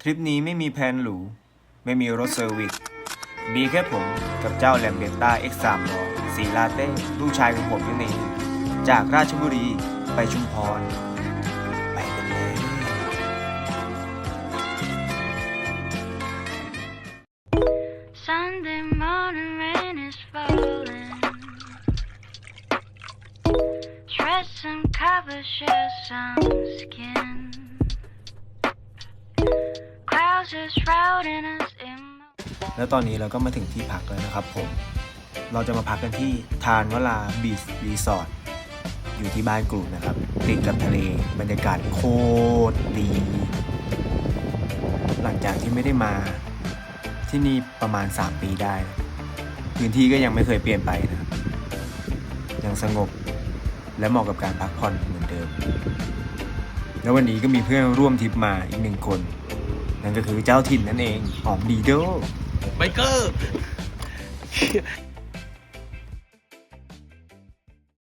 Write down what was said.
ลิปนี้ไม่มีแพลนหรูไม่มีรถเซอร์วิสมีแค่ผมกับเจ้าแลมเบต้า X300 สีลาเต้ลูกชายของผมนี่เองจากราชบุรีไปชุมพรไปกันเลย Sunday morning rain is falling Dress some cover, share some skin Clouds are shrouding us in แล้วตอนนี้เราก็มาถึงที่พักแล้วนะครับผมเราจะมาพักกันที่ทานวราบีชรีสอร์ทอยู่ที่บ้านกลุ่มนะครับติดกับทะเลบรรยากาศโคตรดีหลังจากที่ไม่ได้มาที่นี่ประมาณ3ปีได้พื้นที่ก็ยังไม่เคยเปลี่ยนไปนะยังสงบและเหมาะกับการพักผ่อนเหมือนเดิมแล้ววันนี้ก็มีเพื่อนร่วมทริปมาอีก1คนนั่นก็คือเจ้าถิ่นนั่นเองหอมดีโด ไบเกอร์